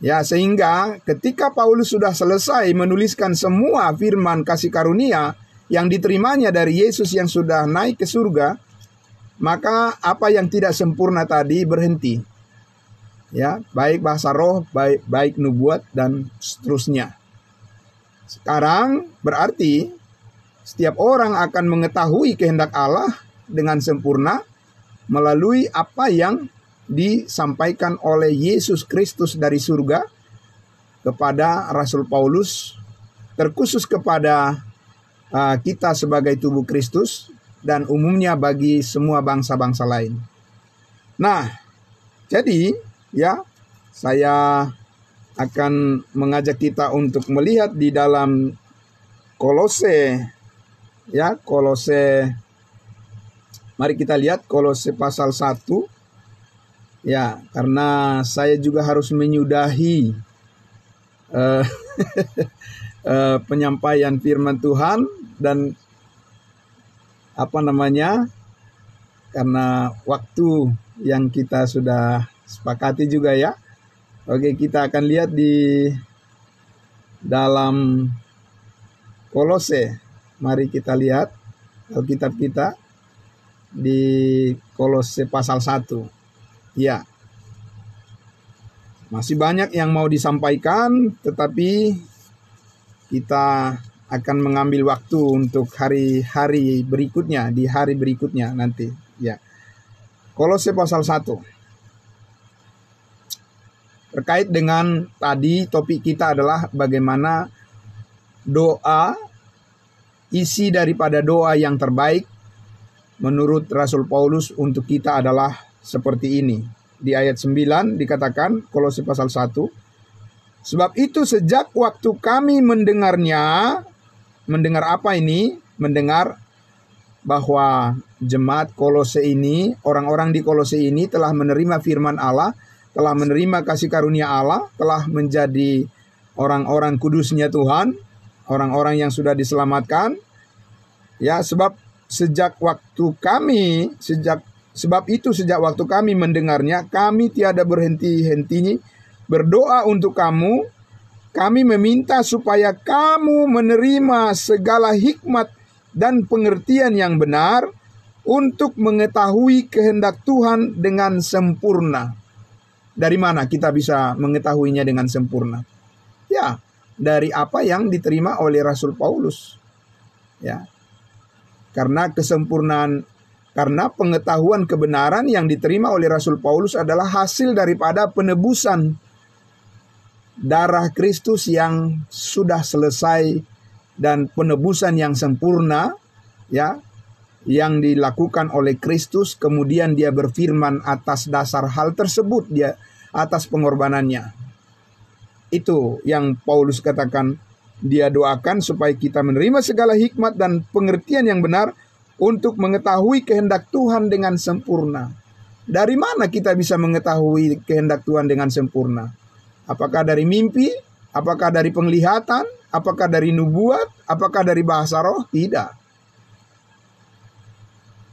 Ya, sehingga ketika Paulus sudah selesai menuliskan semua firman kasih karunia yang diterimanya dari Yesus yang sudah naik ke surga, maka apa yang tidak sempurna tadi berhenti. Ya, baik bahasa roh, baik nubuat dan seterusnya. Sekarang berarti setiap orang akan mengetahui kehendak Allah dengan sempurna melalui apa yang disampaikan oleh Yesus Kristus dari surga kepada Rasul Paulus, terkhusus kepada kita sebagai tubuh Kristus dan umumnya bagi semua bangsa-bangsa lain. Nah, jadi ya, saya akan mengajak kita untuk melihat di dalam Kolose, ya, Kolose. Mari kita lihat Kolose pasal 1. Ya, karena saya juga harus menyudahi penyampaian firman Tuhan dan karena waktu yang kita sudah sepakati juga ya. Oke, kita akan lihat di dalam Kolose. Mari kita lihat Alkitab kita di Kolose pasal 1. Ya. Masih banyak yang mau disampaikan, tetapi kita akan mengambil waktu untuk hari-hari berikutnya, di hari berikutnya nanti. Ya. Kolose pasal 1. Terkait dengan tadi topik kita adalah bagaimana doa, isi daripada doa yang terbaik menurut Rasul Paulus untuk kita adalah seperti ini. Di ayat 9 dikatakan, Kolose pasal 1, sebab itu sejak waktu kami mendengarnya, mendengar apa ini? Mendengar bahwa jemaat Kolose ini, orang-orang di Kolose ini telah menerima firman Allah, telah menerima kasih karunia Allah, telah menjadi orang-orang kudusnya Tuhan, orang-orang yang sudah diselamatkan. Ya, sebab sejak waktu kami mendengarnya, kami tiada berhenti-hentinya berdoa untuk kamu. Kami meminta supaya kamu menerima segala hikmat dan pengertian yang benar untuk mengetahui kehendak Tuhan dengan sempurna. Dari mana kita bisa mengetahuinya dengan sempurna? Ya, dari apa yang diterima oleh Rasul Paulus. Ya. Karena pengetahuan kebenaran yang diterima oleh Rasul Paulus adalah hasil daripada penebusan darah Kristus yang sudah selesai dan penebusan yang sempurna, ya, yang dilakukan oleh Kristus. Kemudian dia berfirman atas dasar hal tersebut, dia atas pengorbanannya. Itu yang Paulus katakan, dia doakan supaya kita menerima segala hikmat dan pengertian yang benar untuk mengetahui kehendak Tuhan dengan sempurna. Dari mana kita bisa mengetahui kehendak Tuhan dengan sempurna? Apakah dari mimpi? Apakah dari penglihatan? Apakah dari nubuat? Apakah dari bahasa roh? Tidak.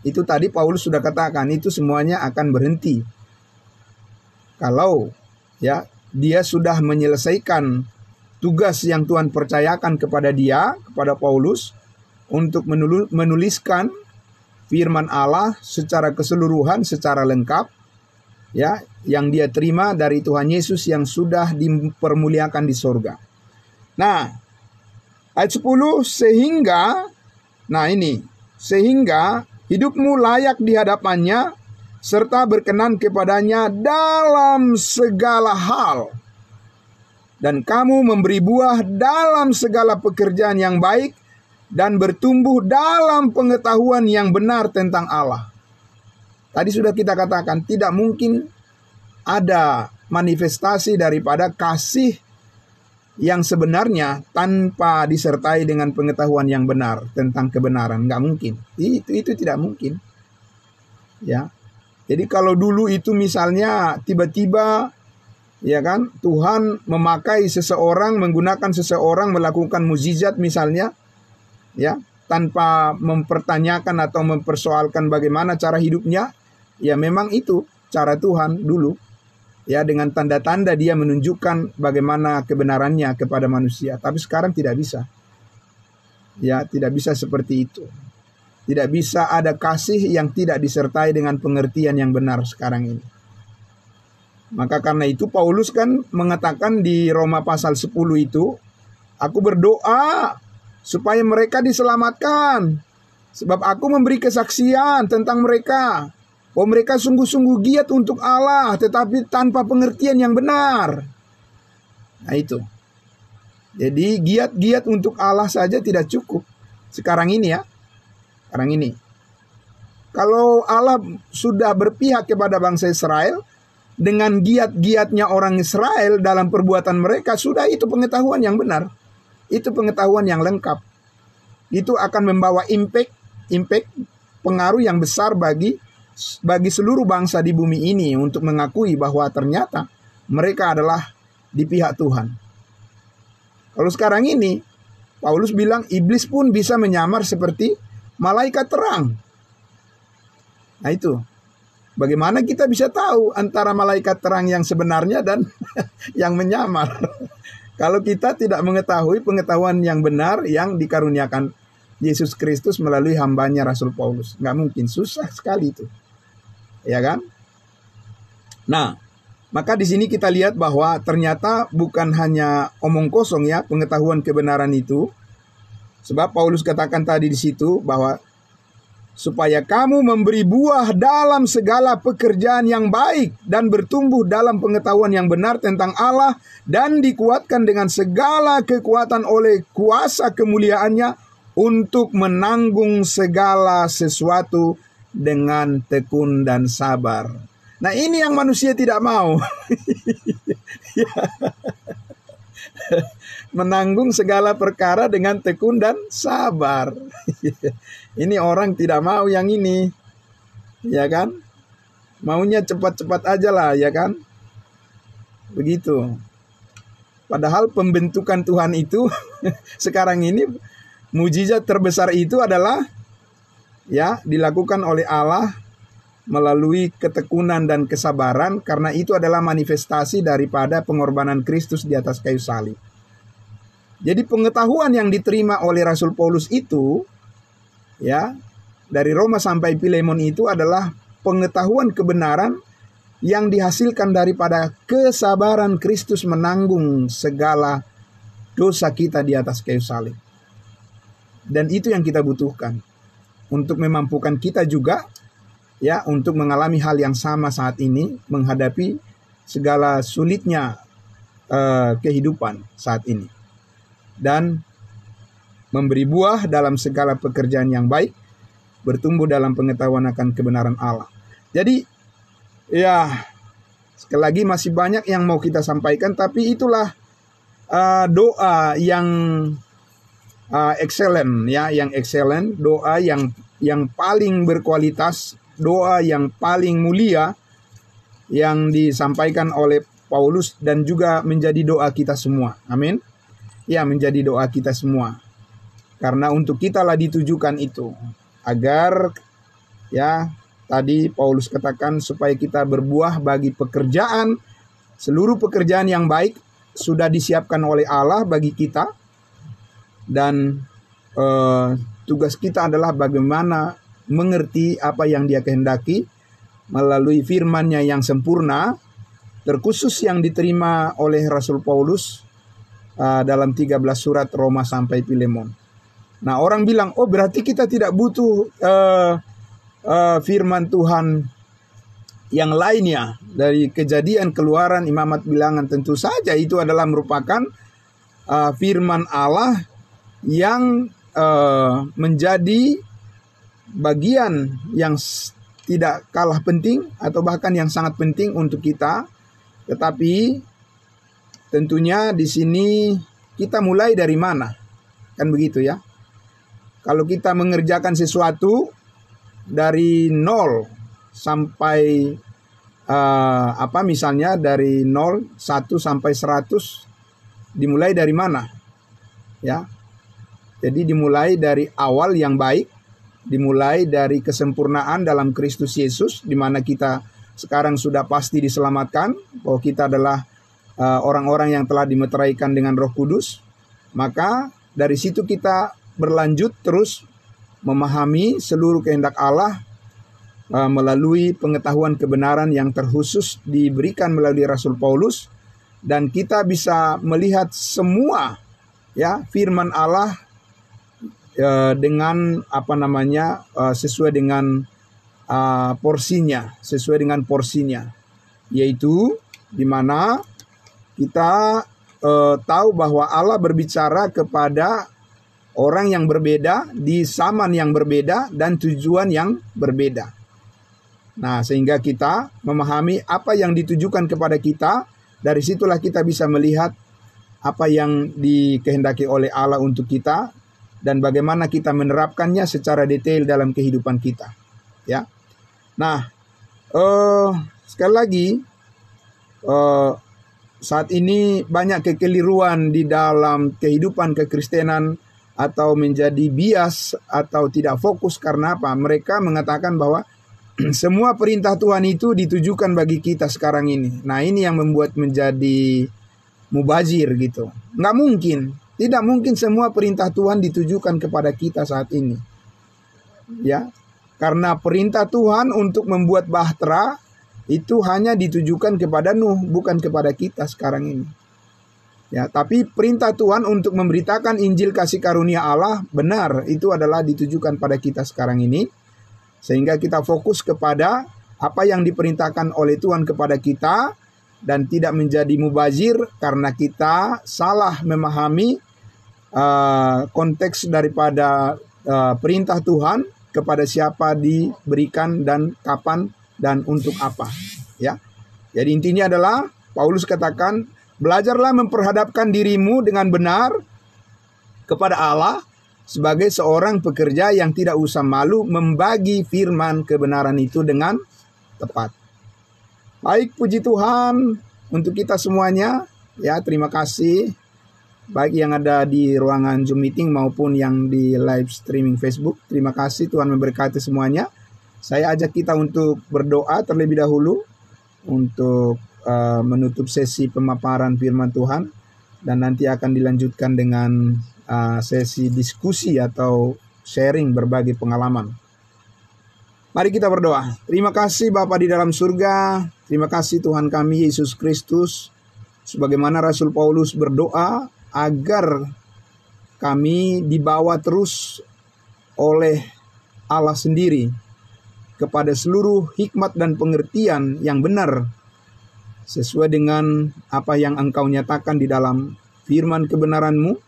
Itu tadi Paulus sudah katakan, itu semuanya akan berhenti kalau ya dia sudah menyelesaikan tugas yang Tuhan percayakan kepada dia, kepada Paulus, untuk menuliskan firman Allah secara keseluruhan, secara lengkap, ya, yang dia terima dari Tuhan Yesus yang sudah dipermuliakan di sorga. Nah, ayat 10, sehingga hidupmu layak di hadapannya, serta berkenan kepadanya dalam segala hal. Dan kamu memberi buah dalam segala pekerjaan yang baik, dan bertumbuh dalam pengetahuan yang benar tentang Allah. Tadi sudah kita katakan, tidak mungkin ada manifestasi daripada kasih yang sebenarnya tanpa disertai dengan pengetahuan yang benar tentang kebenaran. Nggak mungkin. Itu tidak mungkin. Ya. Jadi kalau dulu itu misalnya tiba-tiba, ya kan, Tuhan memakai seseorang, menggunakan seseorang melakukan mukjizat misalnya, ya, tanpa mempertanyakan atau mempersoalkan bagaimana cara hidupnya, ya memang itu cara Tuhan dulu. Ya, dengan tanda-tanda dia menunjukkan bagaimana kebenarannya kepada manusia. Tapi sekarang tidak bisa. Ya, tidak bisa seperti itu. Tidak bisa ada kasih yang tidak disertai dengan pengertian yang benar sekarang ini. Maka karena itu Paulus kan mengatakan di Roma pasal 10 itu, aku berdoa supaya mereka diselamatkan. Sebab aku memberi kesaksian tentang mereka. Oh, mereka sungguh-sungguh giat untuk Allah, tetapi tanpa pengertian yang benar. Nah itu. Jadi giat-giat untuk Allah saja tidak cukup. Sekarang ini ya. Sekarang ini. Kalau Allah sudah berpihak kepada bangsa Israel, dengan giat-giatnya orang Israel dalam perbuatan mereka, sudah itu pengetahuan yang benar. Itu pengetahuan yang lengkap. Itu akan membawa impact pengaruh yang besar bagi seluruh bangsa di bumi ini untuk mengakui bahwa ternyata mereka adalah di pihak Tuhan. Kalau sekarang ini, Paulus bilang iblis pun bisa menyamar seperti malaikat terang. Nah itu, bagaimana kita bisa tahu antara malaikat terang yang sebenarnya dan yang menyamar? Kalau kita tidak mengetahui pengetahuan yang benar yang dikaruniakan Yesus Kristus melalui hambanya Rasul Paulus. Nggak mungkin, susah sekali itu. Ya kan? Nah, maka di sini kita lihat bahwa ternyata bukan hanya omong kosong ya pengetahuan kebenaran itu. Sebab Paulus katakan tadi di situ bahwa supaya kamu memberi buah dalam segala pekerjaan yang baik dan bertumbuh dalam pengetahuan yang benar tentang Allah dan dikuatkan dengan segala kekuatan oleh kuasa kemuliaannya untuk menanggung segala sesuatu dengan tekun dan sabar. Nah, ini yang manusia tidak mau. Menanggung segala perkara dengan tekun dan sabar. Ini orang tidak mau yang ini, ya kan? Maunya cepat-cepat aja lah, ya kan? Begitu. Padahal pembentukan Tuhan itu sekarang ini mujizat terbesar itu adalah ya dilakukan oleh Allah melalui ketekunan dan kesabaran, karena itu adalah manifestasi daripada pengorbanan Kristus di atas kayu salib. Jadi pengetahuan yang diterima oleh Rasul Paulus itu ya dari Roma sampai Filemon itu adalah pengetahuan kebenaran yang dihasilkan daripada kesabaran Kristus menanggung segala dosa kita di atas kayu salib. Dan itu yang kita butuhkan untuk memampukan kita juga ya untuk mengalami hal yang sama saat ini, menghadapi segala sulitnya kehidupan saat ini, dan memberi buah dalam segala pekerjaan yang baik, bertumbuh dalam pengetahuan akan kebenaran Allah. Jadi ya sekali lagi masih banyak yang mau kita sampaikan, tapi itulah doa yang excellent ya, yang excellent, doa yang paling berkualitas, doa yang paling mulia yang disampaikan oleh Paulus dan juga menjadi doa kita semua. Amin. Ya, menjadi doa kita semua. Karena untuk kita lah ditujukan itu, agar ya tadi Paulus katakan supaya kita berbuah bagi pekerjaan, seluruh pekerjaan yang baik sudah disiapkan oleh Allah bagi kita, dan tugas kita adalah bagaimana mengerti apa yang Dia kehendaki melalui firman-Nya yang sempurna, terkhusus yang diterima oleh Rasul Paulus dalam 13 surat Roma sampai Filemon. Nah, orang bilang, oh berarti kita tidak butuh firman Tuhan yang lainnya dari Kejadian, Keluaran, Imamat, Bilangan. Tentu saja itu adalah merupakan firman Allah yang menjadi bagian yang tidak kalah penting atau bahkan yang sangat penting untuk kita. Tetapi tentunya di sini kita mulai dari mana? Kan begitu ya. Kalau kita mengerjakan sesuatu dari 0 sampai misalnya dari 0, 1 sampai 100, dimulai dari mana? Ya. Jadi dimulai dari awal yang baik, dimulai dari kesempurnaan dalam Kristus Yesus, di mana kita sekarang sudah pasti diselamatkan, bahwa kita adalah orang-orang yang telah dimeteraikan dengan Roh Kudus. Maka dari situ kita berlanjut terus memahami seluruh kehendak Allah melalui pengetahuan kebenaran yang terkhusus diberikan melalui Rasul Paulus, dan kita bisa melihat semua ya firman Allah dengan sesuai dengan porsinya, yaitu di mana kita tahu bahwa Allah berbicara kepada orang yang berbeda di zaman yang berbeda dan tujuan yang berbeda. Nah, sehingga kita memahami apa yang ditujukan kepada kita, dari situlah kita bisa melihat apa yang dikehendaki oleh Allah untuk kita dan bagaimana kita menerapkannya secara detail dalam kehidupan kita. Ya. Nah, sekali lagi saat ini banyak kekeliruan di dalam kehidupan kekristenan atau menjadi bias atau tidak fokus. Karena apa? Mereka mengatakan bahwa semua perintah Tuhan itu ditujukan bagi kita sekarang ini. Nah, ini yang membuat menjadi mubazir gitu. Nggak mungkin. Tidak mungkin semua perintah Tuhan ditujukan kepada kita saat ini. Ya, karena perintah Tuhan untuk membuat bahtera itu hanya ditujukan kepada Nuh, bukan kepada kita sekarang ini. Ya, tapi perintah Tuhan untuk memberitakan Injil kasih karunia Allah benar, itu adalah ditujukan pada kita sekarang ini. Sehingga kita fokus kepada apa yang diperintahkan oleh Tuhan kepada kita dan tidak menjadi mubazir karena kita salah memahami konteks daripada perintah Tuhan kepada siapa diberikan dan kapan dan untuk apa. Ya, jadi intinya adalah Paulus katakan, belajarlah memperhadapkan dirimu dengan benar kepada Allah sebagai seorang pekerja yang tidak usah malu membagi firman kebenaran itu dengan tepat. Baik, puji Tuhan untuk kita semuanya. Ya, terima kasih. Baik yang ada di ruangan Zoom meeting maupun yang di live streaming Facebook. Terima kasih, Tuhan memberkati semuanya. Saya ajak kita untuk berdoa terlebih dahulu untuk menutup sesi pemaparan firman Tuhan, dan nanti akan dilanjutkan dengan sesi diskusi atau sharing berbagi pengalaman. Mari kita berdoa. Terima kasih Bapa di dalam surga. Terima kasih Tuhan kami Yesus Kristus. Sebagaimana Rasul Paulus berdoa agar kami dibawa terus oleh Allah sendiri kepada seluruh hikmat dan pengertian yang benar sesuai dengan apa yang Engkau nyatakan di dalam firman kebenaran-Mu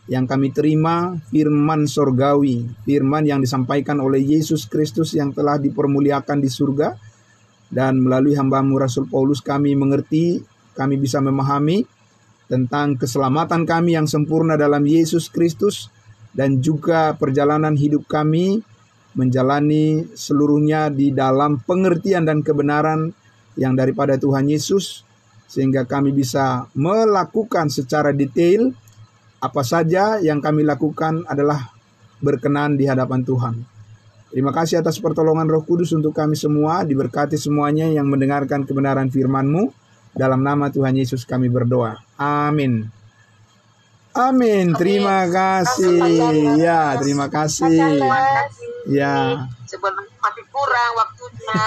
yang kami terima, firman sorgawi, firman yang disampaikan oleh Yesus Kristus yang telah dipermuliakan di surga. Dan melalui hamba-Mu Rasul Paulus kami mengerti, kami bisa memahami tentang keselamatan kami yang sempurna dalam Yesus Kristus, dan juga perjalanan hidup kami menjalani seluruhnya di dalam pengertian dan kebenaran yang daripada Tuhan Yesus, sehingga kami bisa melakukan secara detail apa saja yang kami lakukan adalah berkenan di hadapan Tuhan. Terima kasih atas pertolongan Roh Kudus untuk kami semua. Diberkati semuanya yang mendengarkan kebenaran firman-Mu. Dalam nama Tuhan Yesus kami berdoa. Amin. Amin. Terima kasih. Ya, terima kasih. Ya. Sebenarnya masih kurang waktunya.